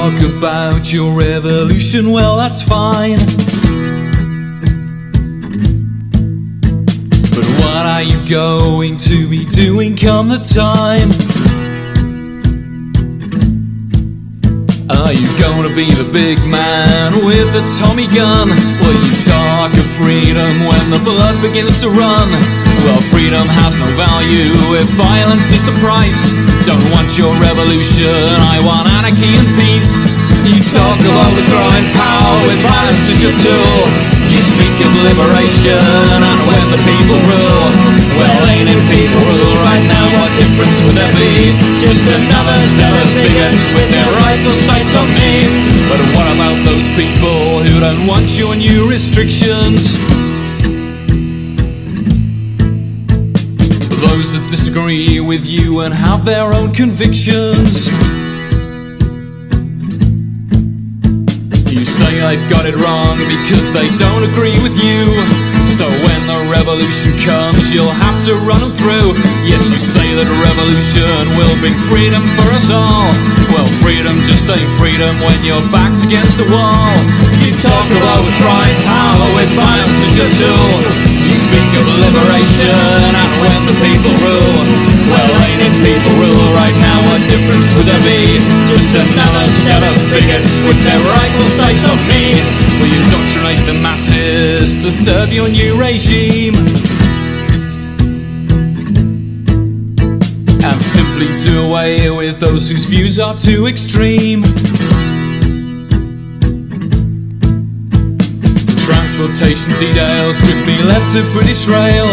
talk about your revolution, well, that's fine. But what are you going to be doing come the time? Are you gonna be the big man with the Tommy gun? Will you talk of freedom when the blood begins to run? Well, freedom has no value if violence is the price. Don't want your revolution, I want anarchy and peace. You talk of overthrowing power with violence as your tool. You speak of liberation and when the people rule. Well, ain't it people rule right now? What difference would there be? Just another set of bigots with their rifle sights on me. But what about those people who don't want your new restrictions? Those that disagree with you and have their own convictions. You say they've got it wrong because they don't agree with you. So when the revolution comes, you'll have to run them through. Yes, you say that revolution will bring freedom for us all. Well, freedom just ain't freedom when your back's against the wall. You talk of overthrowing power with violence as your tool. You speak of liberation and when the people rule. Well, ain't it people rule right now? What difference would there be? Just another set of bigots with their rifle sights on me. Will you indoctrinate the masses to serve your new regime? And simply do away with those whose views are too extreme. Transportation details could be left to British Rail.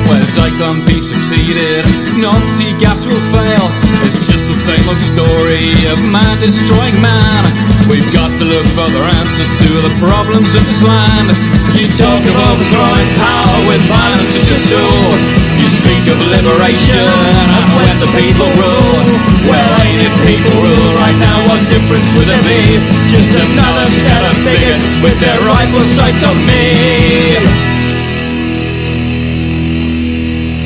Where Zyklon B succeeded, non-sea gas will fail. It's just the same old story of man destroying man. We've got to look for other answers to the problems of this land. You talk of overthrowing power with violence as your tool. You speak of liberation and when the people rule. Well, ain't it people rule right now? What difference would there be? Just another set of bigots with their rifle sights on me.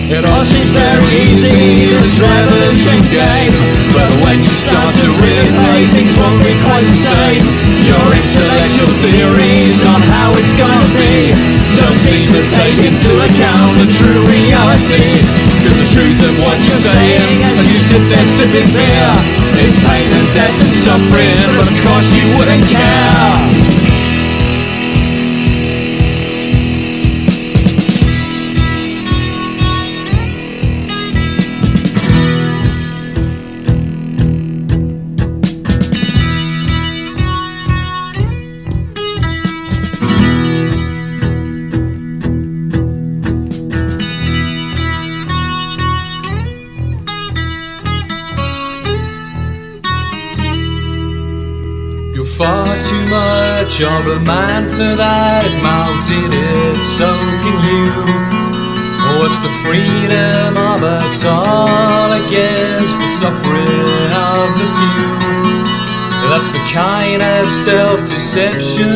It all seems very easy, this revolution game. But when you start to really play, things won't be quite the same. Your intellectual theories on how it's gonna be don't seem to take into account the true reality. Cause the truth of what you're saying as you sit there sipping beer is pain and death and suffering, but of course you wouldn't care. Far too much of a man for that. If Mao did it, so can you. What's the freedom of us all against the suffering of the few? That's the kind of self-deception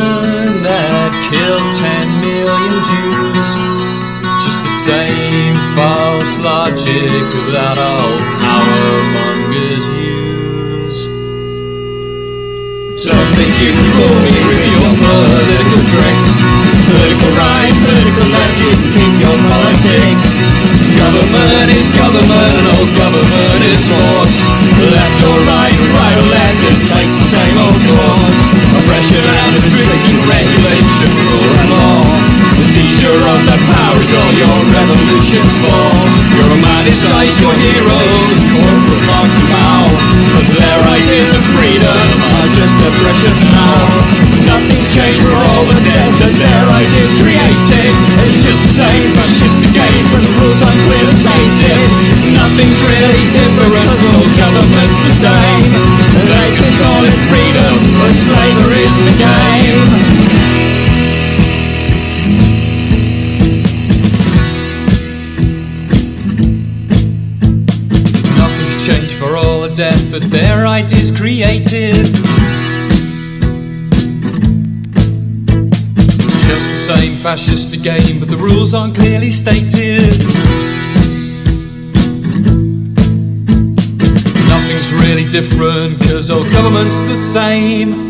that killed 10 million Jews. Just the same false logic that all power-mongers use. Some think you can fool me with your political tricks. Political right, political left, you can keep your politics. Government is government and all government is force. Left or right, right or left, it takes the same old course. Oppression and restriction, regulation, rule and law. The seizure of the power is all your revolutions for. Your romanticize your heroes, corporate Marx and Mao. But their ideas of freedom are just oppression now. Nothing's changed for all the debt that their ideas created. It's just the same fascist game, but the rules aren't clearly stated. Nothing's really different, all government's the same. They can call it freedom, but slavery's the game. Nothing's changed for all the death that their ideas created. Same fascist game, but the rules aren't clearly stated. Nothing's really different, cause all government's the same.